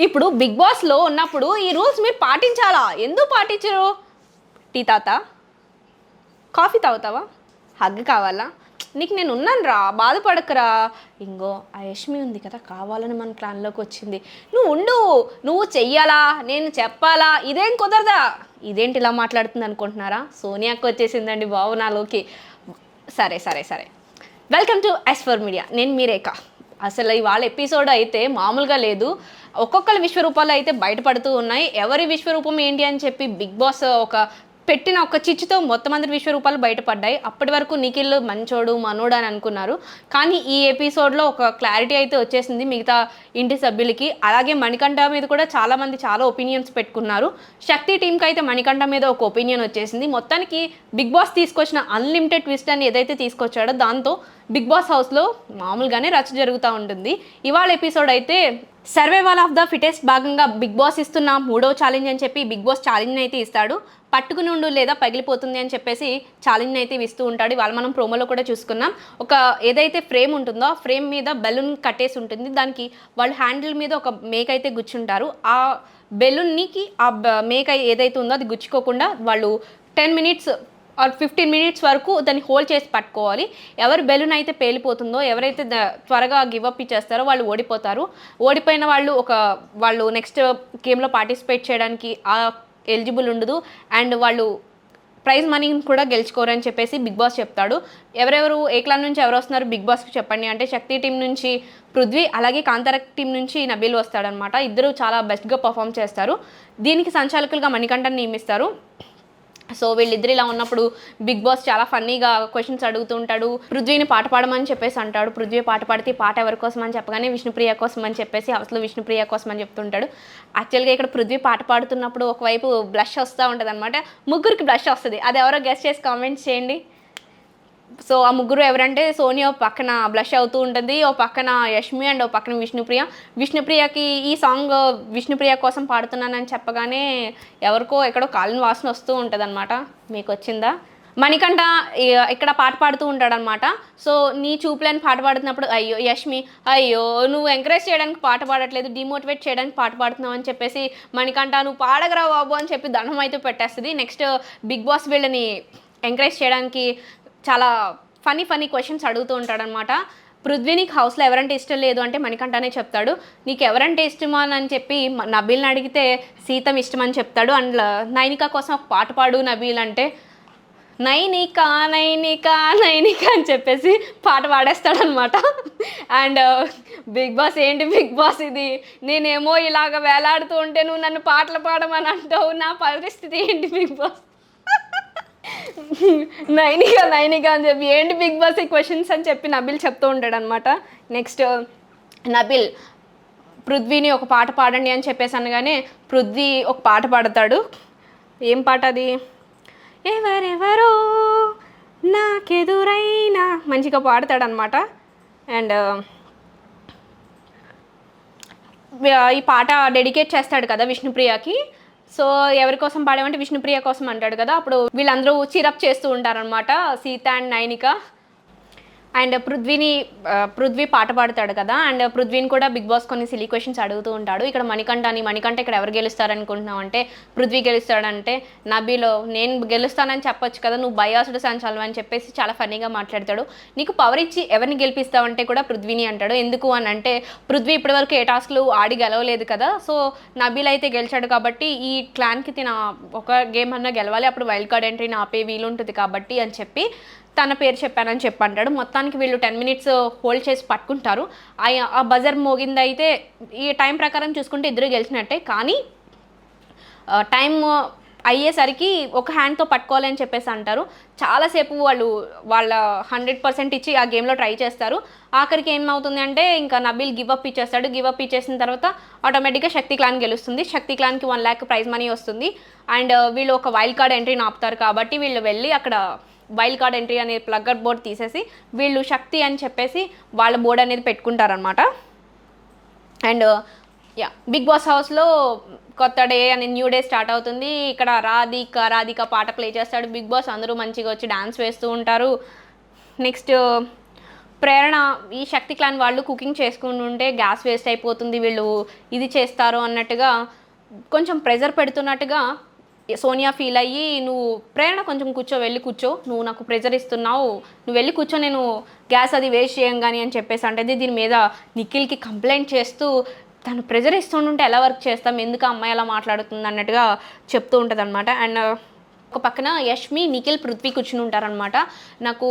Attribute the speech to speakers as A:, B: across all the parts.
A: ఇప్పుడు బిగ్ బాస్లో ఉన్నప్పుడు ఈ రూల్స్ మీరు పాటించాలా? ఎందుకు పాటించరు? టీ తాత, కాఫీ తాగుతావా, హగ్ కావాలా, నీకు నేను ఉన్నాను రా, బాధపడకరా, ఇంగో ఆ యష్మి ఉంది కదా కావాలని మన ప్లాన్లోకి వచ్చింది, నువ్వు ఉండు, నువ్వు చెయ్యాలా, నేను చెప్పాలా, ఇదేం కుదరదా? ఇదేంటి ఇలా మాట్లాడుతుంది అనుకుంటున్నారా? సోనియాకి వచ్చేసిందండి బాబు నాలోకి. సరే సరే సరే, welcome to S for media. నేను మీ రేఖ. అసలు ఇవాళ ఎపిసోడ్ అయితే మామూలుగా లేదు. ఒక్కొక్కరి విశ్వరూపాలు అయితే బయటపడుతూ ఉన్నాయి. ఎవరి విశ్వరూపం ఏంటి అని చెప్పి బిగ్ బాస్ పెట్టిన ఒక చిచ్చుతో మొత్తం అందరి విశ్వరూపాలు బయటపడ్డాయి. అప్పటి వరకు నిఖిల్ మంచోడు మనోడు అని అనుకున్నారు, కానీ ఈ ఎపిసోడ్లో ఒక క్లారిటీ అయితే వచ్చేసింది మిగతా ఇంటి సభ్యులకి. అలాగే మణికంఠ మీద కూడా చాలామంది చాలా ఒపీనియన్స్ పెట్టుకున్నారు. శక్తి టీంకి అయితే మణికంఠ మీద ఒక ఒపీనియన్ వచ్చేసింది. మొత్తానికి బిగ్ బాస్ తీసుకొచ్చిన అన్లిమిటెడ్ ట్విస్ట్ అని ఏదైతే తీసుకొచ్చాడో దాంతో బిగ్ బాస్ హౌస్లో మామూలుగానే రచ్చ జరుగుతూ ఉంటుంది. ఇవాళ ఎపిసోడ్ అయితే సర్వైవల్ ఆఫ్ ద ఫిటెస్ట్ భాగంగా బిగ్ బాస్ ఇస్తున్న 3వ ఛాలెంజ్ అని చెప్పి బిగ్ బాస్ ఛాలెంజ్ అయితే ఇస్తాడు. పట్టుకుని ఉండు లేదా పగిలిపోతుంది అని చెప్పేసి ఛాలెంజ్ అయితే ఇస్తూ ఉంటాడు. ఇవాళ మనం ప్రోమోలో కూడా చూసుకున్నాం. ఒక ఏదైతే ఫ్రేమ్ ఉంటుందో ఆ ఫ్రేమ్ మీద బెలూన్ కట్టేసి ఉంటుంది. దానికి వాళ్ళు హ్యాండిల్ మీద ఒక మేక అయితే గుచ్చుంటారు. ఆ బెలూన్కి ఆ మేక ఏదైతే ఉందో అది గుచ్చుకోకుండా వాళ్ళు 10 మినిట్స్ ఆర్ 15 మినిట్స్ వరకు దాన్ని హోల్డ్ చేసి పట్టుకోవాలి. ఎవరు బెలూన్ అయితే పేలిపోతుందో, ఎవరైతే త్వరగా గివప్ ఇచ్చేస్తారో వాళ్ళు ఓడిపోతారు. ఓడిపోయిన వాళ్ళు నెక్స్ట్ గేమ్లో పార్టిసిపేట్ చేయడానికి ఎలిజిబుల్ ఉండదు. అండ్ వాళ్ళు ప్రైజ్ మనీని కూడా గెలుచుకోరని చెప్పేసి బిగ్ బాస్ చెప్తాడు. ఎవరెవరు ఏ క్లాన్ నుంచి ఎవరు వస్తున్నారు బిగ్ బాస్కి చెప్పండి అంటే శక్తి టీం నుంచి పృథ్వీ, అలాగే కాంతార టీం నుంచి నబీల్ వస్తాడనమాట. ఇద్దరు చాలా బెస్ట్గా పర్ఫామ్ చేస్తారు. దీనికి సంచాలకులుగా మణికంఠని నియమిస్తారు. సో వీళ్ళిద్దరు ఇలా ఉన్నప్పుడు బిగ్ బాస్ చాలా ఫన్నీగా క్వశ్చన్స్ అడుగుతూ ఉంటాడు. పృథ్వీని పాట పాడమని చెప్పేసి అంటాడు. పృథ్వీ పాట పాడితే పాట ఎవరి కోసం అని చెప్పగానే విష్ణుప్రియ కోసం అని చెప్పేసి అసలు విష్ణుప్రియ కోసం అని చెప్తుంటాడు. యాక్చువల్గా ఇక్కడ పృథ్వీ పాట పాడుతున్నప్పుడు ఒకవైపు బ్లష్ వస్తూ ఉంటుంది అనమాట. ముగ్గురికి బ్లష్ వస్తుంది. అది ఎవరో గెస్ట్ చేసి కామెంట్స్ చేయండి. సో ఆ ముగ్గురు ఎవరంటే సోనియా ఓ పక్కన బ్లష్ అవుతూ ఉంటుంది, ఓ పక్కన యష్మి అండ్ ఓ పక్కన విష్ణుప్రియ. విష్ణుప్రియకి ఈ సాంగ్ విష్ణుప్రియ కోసం పాడుతున్నానని చెప్పగానే ఎవరికో ఎక్కడో కాలిన వాసన వస్తూ ఉంటుంది అనమాట. మీకు వచ్చిందా? మణికంఠ ఇక్కడ పాట పాడుతూ ఉంటాడనమాట. సో నీ చూపులని పాట పాడుతున్నప్పుడు అయ్యో యష్మి, అయ్యో నువ్వు ఎంకరేజ్ చేయడానికి పాట పాడట్లేదు, డిమోటివేట్ చేయడానికి పాట పాడుతున్నావు అని చెప్పేసి మణికంఠ నువ్వు పాడగరా బాబు అని చెప్పి దండం అయితే పెట్టేస్తుంది. నెక్స్ట్ బిగ్ బాస్ వీళ్ళని ఎంకరేజ్ చేయడానికి చాలా ఫన్నీ క్వశ్చన్స్ అడుగుతూ ఉంటాడనమాట. పృథ్వీనికి హౌస్లో ఎవరంటే ఇష్టం లేదు అంటే మణికంఠనే చెప్తాడు. నీకు ఎవరంటే ఇష్టమా అని చెప్పి నబీల్ని అడిగితే సీతం ఇష్టమని చెప్తాడు. అండ్ నైనిక కోసం ఒక పాట పాడు నబీల్ అంటే నైనిక నైనిక నైనిక అని చెప్పేసి పాట పాడేస్తాడనమాట. అండ్ బిగ్ బాస్ ఏంటి బిగ్ బాస్ ఇది, నేనేమో ఇలాగ వేలాడుతూ ఉంటే నువ్వు నన్ను పాటలు పాడమని అంటావు, నా పరిస్థితి ఏంటి బిగ్ బాస్, నైనిక అని చెప్పి ఏంటి బిగ్ బాస్ ఈ క్వశ్చన్స్ అని చెప్పి నబీల్ చెప్తూ ఉంటాడు అనమాట. నెక్స్ట్ నబీల్ పృథ్వీని ఒక పాట పాడండి అని చెప్పేసి అనగానే పృథ్వీ ఒక పాట పాడతాడు. ఏం పాట అది? ఎవరెవరో నాకెదురైనా మంచిగా పాడతాడనమాట. అండ్ ఈ పాట డెడికేట్ చేస్తాడు కదా విష్ణుప్రియకి. సో ఎవరి కోసం పాడామంటే విష్ణుప్రియ కోసం అంటాడు కదా. అప్పుడు వీళ్ళందరూ చీరప్ చేస్తూ ఉంటారనమాట, సీత అండ్ నైనిక. అండ్ పృథ్వీ పాట పాడతాడు కదా. అండ్ పృథ్వీని కూడా బిగ్ బాస్ కొన్ని సిలీ క్వశ్చన్స్ అడుగుతూ ఉంటాడు. ఇక్కడ మణికంఠ ఇక్కడ ఎవరు గెలుస్తారనుకుంటున్నావు అంటే పృథ్వీ గెలుస్తాడంటే నబీలో నేను గెలుస్తానని చెప్పొచ్చు కదా, నువ్వు బయాసుడు సంచాలం అని చెప్పేసి చాలా ఫన్నీగా మాట్లాడతాడు. నీకు పవర్ ఇచ్చి ఎవరిని గెలిపిస్తావంటే కూడా పృథ్వీని అంటాడు. ఎందుకు అని అంటే పృథ్వీ ఇప్పటివరకు ఏ టాస్క్లు ఆడి గెలవలేదు కదా, సో నబీల్ అయితే గెలిచాడు కాబట్టి ఈ క్లాన్కి తిన ఒక గేమ్ అన్నా గెలవాలి, అప్పుడు వైల్డ్ కార్డ్ ఎంట్రీని ఆపే వీలుంటుంది కాబట్టి అని చెప్పి తన పేరు చెప్పానని చెప్పి అంటాడు. మొత్తానికి వీళ్ళు 10 మినిట్స్ హోల్డ్ చేసి పట్టుకుంటారు. ఆ బజర్ మోగిందైతే ఈ టైం ప్రకారం చూసుకుంటే ఇద్దరు గెలిచినట్టే. కానీ టైం అయ్యేసరికి ఒక హ్యాండ్తో పట్టుకోవాలి అని చెప్పేసి అంటారు. చాలాసేపు వాళ్ళ 100% ఇచ్చి ఆ గేమ్లో ట్రై చేస్తారు. ఆఖరికి ఏమవుతుంది అంటే ఇంకా నబీల్ గివప్ ఇచ్చేస్తాడు. గివప్ ఇచ్చేసిన తర్వాత ఆటోమేటిక్గా శక్తి క్లాన్ గెలుస్తుంది. శక్తి క్లాన్కి 1 lakh ప్రైజ్ మనీ వస్తుంది. అండ్ వీళ్ళు ఒక వైల్డ్ కార్డ్ ఎంట్రీని ఆపుతారు కాబట్టి వీళ్ళు వెళ్ళి అక్కడ వైల్డ్ కార్డ్ ఎంట్రీ అనే ప్లగ్గర్ బోర్డ్ తీసేసి వీళ్ళు శక్తి అని చెప్పేసి వాళ్ళ బోర్డు అనేది పెట్టుకుంటారనమాట. అండ్ బిగ్ బాస్ హౌస్లో కొత్త డే అని న్యూ డే స్టార్ట్ అవుతుంది. ఇక్కడ రాధిక పాట ప్లే చేస్తాడు బిగ్ బాస్. అందరూ మంచిగా వచ్చి డాన్స్ వేస్తూ ఉంటారు. నెక్స్ట్ ప్రేరణ ఈ శక్తి క్లాన్ వాళ్ళు కుకింగ్ చేసుకుంటుంటే గ్యాస్ వేస్ట్ అయిపోతుంది, వీళ్ళు ఇది చేస్తారు అన్నట్టుగా కొంచెం ప్రెజర్ పెడుతున్నట్టుగా సోనియా ఫీల్ అయ్యి, నువ్వు ప్రేరణ కొంచెం కూర్చో, వెళ్ళి కూర్చో, నువ్వు నాకు ప్రెజర్ ఇస్తున్నావు, నువ్వు వెళ్ళి కూర్చో, నేను గ్యాస్ అది వేస్ట్ చేయంగాని అని చెప్పేసి అంటే దీని మీద నిఖిల్కి కంప్లైంట్ చేస్తూ తను ప్రెజర్ ఇస్తుంటే ఎలా వర్క్ చేస్తాం, ఎందుకు అమ్మాయి అలా మాట్లాడుతుంది అన్నట్టుగా చెప్తూ ఉంటుంది అనమాట. అండ్ ఒక పక్కన యష్మి నిఖిల్ పృథ్వీ కూర్చుని ఉంటారనమాట. నాకు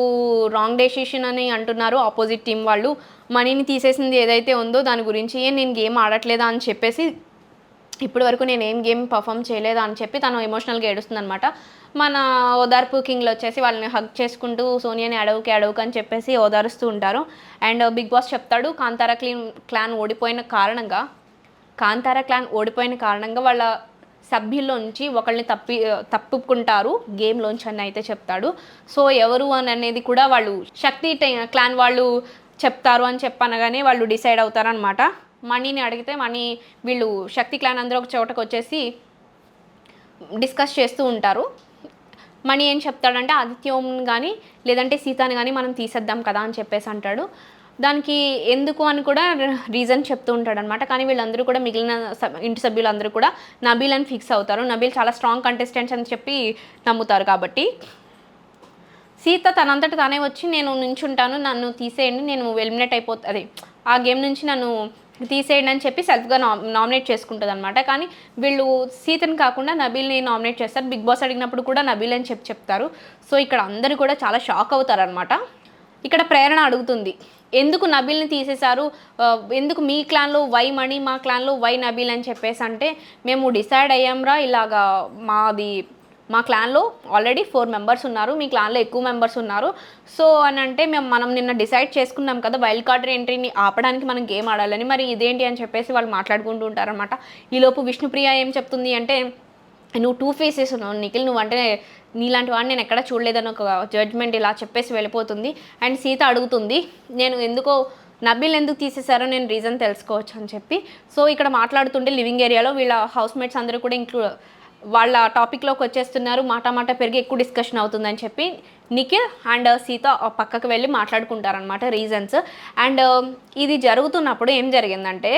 A: రాంగ్ డెసిషన్ అని అంటున్నారు ఆపోజిట్ టీం వాళ్ళు, మనీని తీసేసింది ఏదైతే ఉందో దాని గురించి నేను గేమ్ ఆడట్లేదా అని చెప్పేసి, ఇప్పటి వరకు నేను ఏం గేమ్ పర్ఫామ్ చేయలేదా అని చెప్పి తను ఎమోషనల్గా ఏడుస్తుంది అనమాట. మన ఓదార్పు కింగ్లు వచ్చేసి వాళ్ళని హగ్ చేసుకుంటూ సోనియాని అడవుకి అని చెప్పేసి ఓదారుస్తూ ఉంటారు. అండ్ బిగ్ బాస్ చెప్తాడు, కాంతారా క్లాన్ ఓడిపోయిన కారణంగా వాళ్ళ సభ్యుల్లోంచి ఒకళ్ళని తప్పుకుంటారు గేమ్లోంచి అని అయితే చెప్తాడు. సో ఎవరు అని అనేది కూడా వాళ్ళు శక్తి క్లాన్ వాళ్ళు చెప్తారు అని చెప్పనగానే వాళ్ళు డిసైడ్ అవుతారనమాట. మనీని అడిగితే వీళ్ళు శక్తి క్లాన్ అందరూ ఒక చోటకు వచ్చేసి డిస్కస్ చేస్తూ ఉంటారు. మణి ఏం చెప్తాడంటే ఆదిత్యం కానీ లేదంటే సీతాని కానీ మనం తీసేద్దాం కదా అని చెప్పేసి అంటాడు. దానికి ఎందుకు అని కూడా రీజన్ చెప్తూ ఉంటాడు అనమాట. కానీ వీళ్ళందరూ కూడా మిగిలిన ఇంటి సభ్యులందరూ కూడా నబీల్ అని ఫిక్స్ అవుతారు. నబీల్ చాలా స్ట్రాంగ్ కంటెస్టెంట్స్ అని చెప్పి నమ్ముతారు. కాబట్టి సీత తనంతట తానే వచ్చి నేను నించుంటాను, నన్ను తీసేయండి, నేను ఎలిమినేట్ అయిపోతుంది, ఆ గేమ్ నుంచి నన్ను తీసేయండి అని చెప్పి సెల్ఫ్గా నామినేట్ చేసుకుంటుంది అనమాట. కానీ వీళ్ళు సీతని కాకుండా నబీల్ని నామినేట్ చేస్తారు. బిగ్ బాస్ అడిగినప్పుడు కూడా నబీల్ అని చెప్తారు. సో ఇక్కడ అందరూ కూడా చాలా షాక్ అవుతారనమాట. ఇక్కడ ప్రేరణ అడుగుతుంది, ఎందుకు నబీల్ని తీసేశారు, ఎందుకు మీ క్లాన్లో వై మణి, మా క్లాన్లో వై నబీల్ అని చెప్పేసి అంటే, మేము డిసైడ్ అయ్యాంరా ఇలాగా మా క్లాన్లో ఆల్రెడీ 4 మెంబర్స్ ఉన్నారు, మీ క్లాన్లో ఎక్కువ మెంబర్స్ ఉన్నారు. సో అని అంటే మనం నిన్న డిసైడ్ చేసుకున్నాం కదా వైల్డ్ కార్డ్ ఎంట్రీని ఆపడానికి మనం గేమ్ ఆడాలని, మరి ఇదేంటి అని చెప్పేసి వాళ్ళు మాట్లాడుకుంటూ ఉంటారనమాట. ఈలోపు విష్ణుప్రియ ఏం చెప్తుంది అంటే, నువ్వు 2 ఫేసెస్ ఉన్నావు నిఖిల్, నువ్వు అంటే నీలాంటి వాడిని నేను ఎక్కడ చూడలేదని ఒక జడ్జ్మెంట్ ఇలా చెప్పేసి వెళ్ళిపోతుంది. అండ్ సీత అడుగుతుంది, నేను ఎందుకో నబీల్ ఎందుకు తీసేశారో నేను రీజన్ తెలుసుకోవచ్చు అని చెప్పి. సో ఇక్కడ మాట్లాడుతుంటే లివింగ్ ఏరియాలో వీళ్ళ హౌస్ మేట్స్ అందరూ కూడా వాళ్ళ టాపిక్లోకి వచ్చేస్తున్నారు. మాట పెరిగి ఎక్కువ డిస్కషన్ అవుతుందని చెప్పి నిఖిల్ అండ్ సీత పక్కకు వెళ్ళి మాట్లాడుకుంటారనమాట రీజన్స్. అండ్ ఇది జరుగుతున్నప్పుడు ఏం జరిగిందంటే,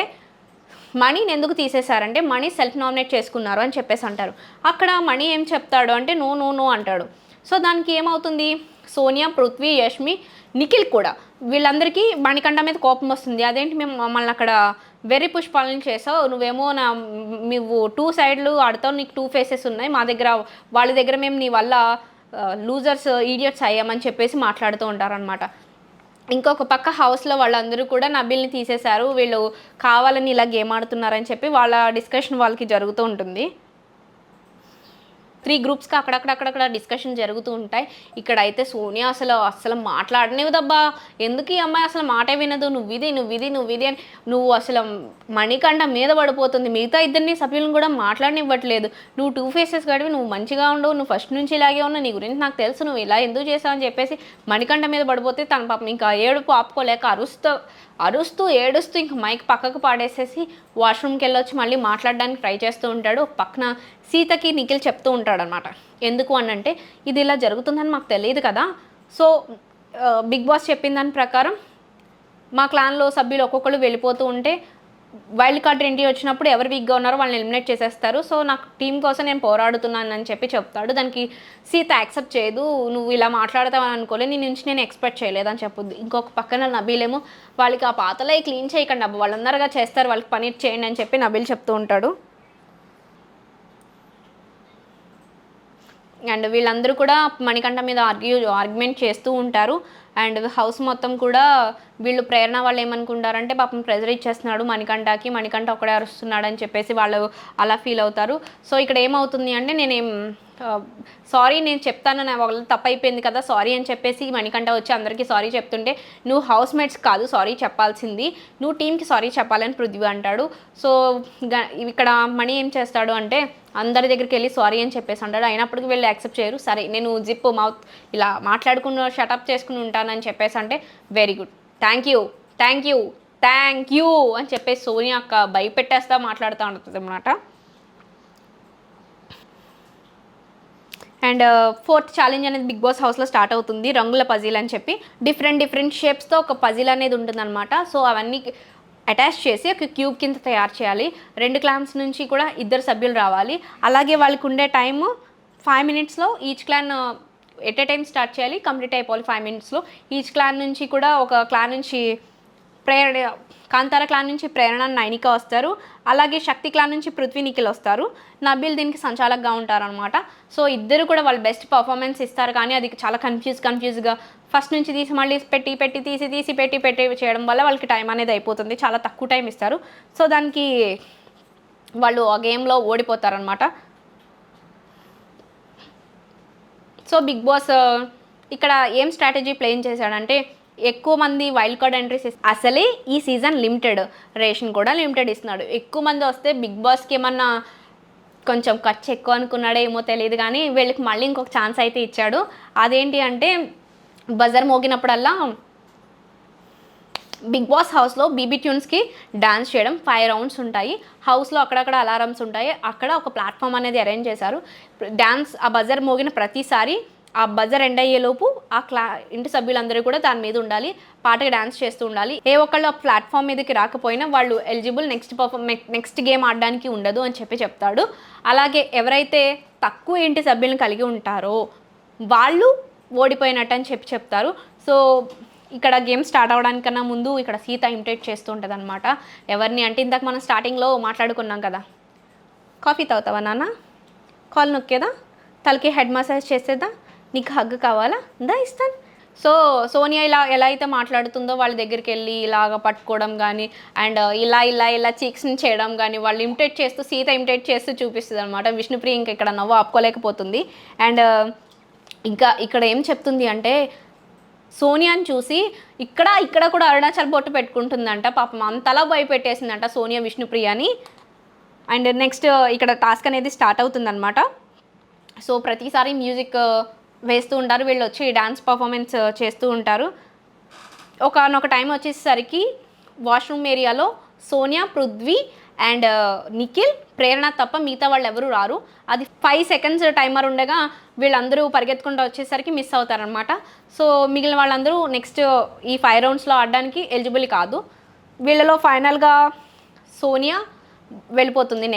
A: మనీని ఎందుకు తీసేశారంటే మనీ సెల్ఫ్ నామినేట్ చేసుకున్నారు అని చెప్పేసి అంటారు. అక్కడ మనీ ఏం చెప్తాడు అంటే నో అంటాడు. సో దానికి ఏమవుతుంది, సోనియా, పృథ్వీ, యష్మి, నిఖిల్ కూడా వీళ్ళందరికీ మణికంఠ మీద కోపం వస్తుంది. అదేంటి మేము మమ్మల్ని అక్కడ వెర్రి పుష్పాలను చేసావు, నువ్వేమో నువ్వు 2 సైడ్లు ఆడతావు, నీకు 2 ఫేసెస్ ఉన్నాయి, మా దగ్గర వాళ్ళ దగ్గర మేము నీ వల్ల లూజర్స్ ఈడియట్స్ అయ్యామని చెప్పేసి మాట్లాడుతూ ఉంటారనమాట. ఇంకొక పక్క హౌస్లో వాళ్ళందరూ కూడా నబీల్ని తీసేశారు, వీళ్ళు కావాలని ఇలా గేమ్ ఆడుతున్నారని చెప్పి వాళ్ళ డిస్కషన్ వాళ్ళకి జరుగుతూ ఉంటుంది. 3 గ్రూప్స్కి అక్కడక్కడ డిస్కషన్ జరుగుతూ ఉంటాయి. ఇక్కడైతే సోనియా అసలు మాట్లాడనివ్వదబ్బా, ఎందుకు ఈ అమ్మాయి అసలు మాటే వినదు, నువ్వు ఇది అని నువ్వు అసలు మణికంఠ మీద పడిపోతుంది. మిగతా ఇద్దరిని సభ్యులను కూడా మాట్లాడనివ్వట్లేదు. నువ్వు 2 ఫేసెస్ గడివి, నువ్వు మంచిగా ఉండవు, నువ్వు ఫస్ట్ నుంచి ఇలాగే ఉన్నావు, నీ గురించి నాకు తెలుసు, నువ్వు ఇలా ఎందుకు చేసావు అని చెప్పేసి మణికంఠ మీద పడిపోతే తన పాపం ఇంకా ఏడుపు ఆపుకోలేక అరుస్తూ ఏడుస్తూ ఇంక మైక్ పక్కకు పాడేసేసి వాష్రూమ్కి వెళ్ళొచ్చి మళ్ళీ మాట్లాడడానికి ట్రై చేస్తూ ఉంటాడు. పక్కన సీతకి నిఖిల్ చెప్తూ ఉంటాడనమాట, ఎందుకు అని అంటే ఇది ఇలా జరుగుతుందని మాకు తెలియదు కదా. సో బిగ్ బాస్ చెప్పిన దాని ప్రకారం మా క్లాన్లో సభ్యులు ఒక్కొక్కరు వెళ్ళిపోతూ ఉంటే వైల్డ్ కార్డ్ ఎంట్రీ వచ్చినప్పుడు ఎవరు వీక్గా ఉన్నారో వాళ్ళని ఎలిమినేట్ చేసేస్తారు. సో నాకు టీం కోసం నేను పోరాడుతున్నాను అని చెప్పి చెప్తాడు. దానికి సీత యాక్సెప్ట్ చేయదు, నువ్వు ఇలా మాట్లాడతావని అనుకోలేదు, నీ నుంచి నేను ఎక్స్పెక్ట్ చేయలేదని చెప్పుద్ది. ఇంకొక పక్కన నబీలేమో వాళ్ళకి ఆ పాతలే క్లీన్ చేయకండి అబ్బా, వాళ్ళందరుగా చేస్తారు, వాళ్ళకి పని చేయండి అని చెప్పి నబీల్ చెప్తూ ఉంటాడు. అండ్ వీళ్ళందరూ కూడా మణికంఠ మీద ఆర్గ్యుమెంట్ చేస్తూ ఉంటారు. అండ్ హౌస్ మొత్తం కూడా వీళ్ళు ప్రేరణ వాళ్ళు ఏమనుకుంటారంటే పాపం ప్రెజర్ ఇచ్చేస్తున్నాడు మణికంఠ ఒకడే అరుస్తున్నాడు అని చెప్పేసి వాళ్ళు అలా ఫీల్ అవుతారు. సో ఇక్కడ ఏమవుతుంది అంటే సారీ నేను చెప్తాను, నా వాళ్ళ తప్పు అయిపోయింది కదా సారీ అని చెప్పేసి మణికంఠ వచ్చి అందరికీ సారీ చెప్తుంటే, నువ్వు హౌస్ మేట్స్ కాదు సారీ చెప్పాల్సింది, నువ్వు టీంకి సారీ చెప్పాలని పృథ్వీ అంటాడు. సో ఇక్కడ మణి ఏం చేస్తాడు అంటే అందరి దగ్గరికి వెళ్ళి సారీ అని చెప్పేసి అంటాడు. అయినప్పటికీ వీళ్ళు యాక్సెప్ట్ చేయరు. సరే నేను జిప్ మౌత్ ఇలా మాట్లాడుకుని షటప్ చేసుకుని ఉంటానని చెప్పేసి అంటే, వెరీ గుడ్, థ్యాంక్ యూ అని చెప్పేసి సోనియా అక్క భయపెట్టేస్తా మాట్లాడుతూ ఉంటుంది అన్నమాట. అండ్ ఫోర్త్ ఛాలెంజ్ అనేది బిగ్ బాస్ హౌస్లో స్టార్ట్ అవుతుంది, రంగుల పజిల్ అని చెప్పి. డిఫరెంట్ షేప్స్తో ఒక పజిల్ అనేది ఉంటుందన్నమాట. సో అవన్నీ అటాచ్ చేసి ఒక క్యూబ్ కింద తయారు చేయాలి. 2 క్లాన్స్ నుంచి కూడా 2 సభ్యులు రావాలి. అలాగే వాళ్ళకు ఉండే టైము 5 మినిట్స్లో each clan at a time start చేయాలి, కంప్లీట్ అయిపోవాలి 5 మినిట్స్లో. ఈచ్ క్లాన్ నుంచి కూడా ఒక క్లాన్ నుంచి ప్రేరణ, కాంతార క్లాన్ నుంచి ప్రేరణ నైనిక వస్తారు. అలాగే శక్తి క్లాన్ నుంచి పృథ్వీ నిఖిల్ వస్తారు. నబీల్ దీనికి సంచాలకుగా ఉంటారనమాట. సో ఇద్దరు కూడా వాళ్ళు బెస్ట్ పర్ఫార్మెన్స్ ఇస్తారు, కానీ అది చాలా కన్ఫ్యూజ్గా ఫస్ట్ నుంచి తీసి మళ్ళీ పెట్టి తీసి పెట్టి చేయడం వల్ల వాళ్ళకి టైం అనేది అయిపోతుంది. చాలా తక్కువ టైం ఇస్తారు. సో దానికి వాళ్ళు ఆ గేమ్లో ఓడిపోతారనమాట. సో బిగ్ బాస్ ఇక్కడ ఏం స్ట్రాటజీ ప్లేన్ చేశాడంటే, ఎక్కువ మంది వైల్డ్ కార్డ్ ఎంట్రీస్ అసలే ఈ సీజన్ లిమిటెడ్, రేషన్ కూడా లిమిటెడ్ ఇస్తున్నాడు. ఎక్కువ మంది వస్తే బిగ్ బాస్కి ఏమన్నా కొంచెం ఖర్చు ఎక్కువ అనుకున్నాడో ఏమో తెలియదు, కానీ వీళ్ళకి మళ్ళీ ఇంకొక ఛాన్స్ అయితే ఇచ్చాడు. అదేంటి అంటే బజర్ మోగినప్పుడల్లా బిగ్ బాస్ హౌస్లో బీబీ ట్యూన్స్కి డాన్స్ చేయడం 5 రౌండ్స్ ఉంటాయి. హౌస్లో అక్కడక్కడ అలారమ్స్ ఉంటాయి. అక్కడ ఒక ప్లాట్ఫామ్ అనేది అరేంజ్ చేశారు. డాన్స్ ఆ బజర్ మోగిన ప్రతిసారి ఆ బజర్ ఎండ్ అయ్యేలోపు ఇంటి సభ్యులందరూ కూడా దాని మీద ఉండాలి, పాటకి డాన్స్ చేస్తూ ఉండాలి. ఏ ఒక్కళ్ళు ఆ ప్లాట్ఫామ్ మీదకి రాకపోయినా వాళ్ళు ఎలిజిబుల్ నెక్స్ట్ గేమ్ ఆడడానికి ఉండదు అని చెప్తాడు. అలాగే ఎవరైతే తక్కువ ఇంటి సభ్యులను కలిగి ఉంటారో వాళ్ళు ఓడిపోయినట్టు అని చెప్తారు. సో ఇక్కడ గేమ్ స్టార్ట్ అవ్వడానికన్నా ముందు ఇక్కడ సీత ఇమిటేట్ చేస్తూ ఉంటుంది అనమాట. ఎవరిని అంటే ఇందాక మనం స్టార్టింగ్లో మాట్లాడుకున్నాం కదా, కాఫీ తాగుతావా నాన్న, కాల్ నొక్కేదా, తలకి హెడ్ మసాజ్ చేసేదా, నీకు హగ్ కావాలా, దా ఇస్తాను. సో సోనియా ఎలా అయితే మాట్లాడుతుందో వాళ్ళ దగ్గరికి వెళ్ళి ఇలాగ పట్టుకోవడం కానీ, అండ్ ఇలా చీక్స్ని చేయడం కానీ, వాళ్ళు ఇమిటేట్ చేస్తూ సీత ఇమిటేట్ చేస్తూ చూపిస్తుంది అనమాట. విష్ణుప్రియ ఇంకా ఇక్కడ నవ్వు ఆపుకోలేకపోతుంది. అండ్ ఇంకా ఇక్కడ ఏం చెప్తుంది అంటే, సోనియాని చూసి ఇక్కడ కూడా అరుణాచల్ బొట్టు పెట్టుకుంటుందంట. పాపం అంతలా భయపెట్టేసిందంట సోనియా విష్ణుప్రియని. అండ్ నెక్స్ట్ ఇక్కడ టాస్క్ అనేది స్టార్ట్ అవుతుందన్నమాట. సో ప్రతిసారి మ్యూజిక్ వేస్తూ ఉంటారు, వీళ్ళు వచ్చి డాన్స్ పర్ఫార్మెన్స్ చేస్తూ ఉంటారు. ఒకనొక టైం వచ్చేసరికి వాష్రూమ్ ఏరియాలో సోనియా, పృథ్వీ అండ్ నిఖిల్, ప్రేరణ తప్ప మిగతా వాళ్ళు ఎవరు రారు. అది 5 సెకండ్స్ టైమర్ ఉండగా వీళ్ళందరూ పరిగెత్తుకుంటూ వచ్చేసరికి మిస్ అవుతారనమాట. సో మిగిలిన వాళ్ళందరూ నెక్స్ట్ ఈ 5 రౌండ్స్లో ఆడడానికి ఎలిజిబుల్ కాదు. వీళ్ళలో ఫైనల్గా సోనియా వెళ్ళిపోతుంది.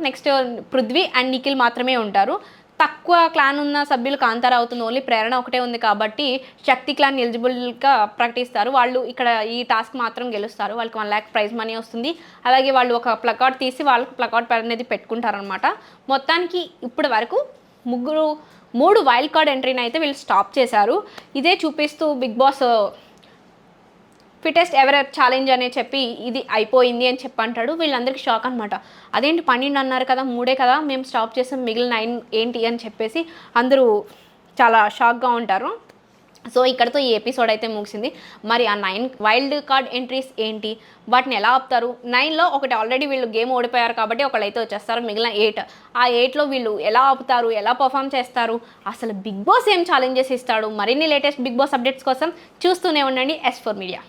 A: నెక్స్ట్ పృథ్వీ అండ్ నిఖిల్ మాత్రమే ఉంటారు. తక్కువ క్లాన్ ఉన్న సభ్యులు కాంతార అవుతుంది, ఓన్లీ ప్రేరణ ఒకటే ఉంది కాబట్టి శక్తి క్లాన్ ఎలిజిబుల్గా ప్రకటిస్తారు. వాళ్ళు ఇక్కడ ఈ టాస్క్ మాత్రం గెలుస్తారు, వాళ్ళకి 1 lakh ప్రైజ్ మనీ వస్తుంది. అలాగే వాళ్ళు ఒక ప్లకార్డ్ తీసి వాళ్ళకి ప్లకార్డ్ అనేది పెట్టుకుంటారనమాట. మొత్తానికి ఇప్పటి వరకు 3 వైల్డ్ కార్డ్ ఎంట్రీని అయితే వీళ్ళు స్టాప్ చేశారు. ఇదే చూపిస్తూ Bigg Boss fittest ever challenge అనే చెప్పి ఇది అయిపోయింది అని చెప్పంటాడు. వీళ్ళందరికీ షాక్ అనమాట. అదేంటి 12 అన్నారు కదా, 3 కదా మేము స్టాప్ చేసాం, మిగిలిన 9 ఏంటి అని చెప్పేసి అందరూ చాలా షాక్గా ఉంటారు. సో ఇక్కడతో ఈ ఎపిసోడ్ అయితే ముగిసింది. మరి ఆ 9 వైల్డ్ కార్డ్ ఎంట్రీస్ ఏంటి, వాటిని ఎలా ఆపుతారు? 9లో ఒకటి ఆల్రెడీ వీళ్ళు గేమ్ ఓడిపోయారు కాబట్టి ఒకళ్ళైతే వచ్చేస్తారు, మిగిలిన 8. ఆ 8లో వీళ్ళు ఎలా ఆపుతారు, ఎలా పర్ఫామ్ చేస్తారు, అసలు బిగ్ బాస్ ఏం ఛాలెంజెస్ ఇస్తాడు? మరిన్ని లేటెస్ట్ బిగ్ బాస్ అప్డేట్స్ కోసం చూస్తూనే ఉండండి S4 మీడియా.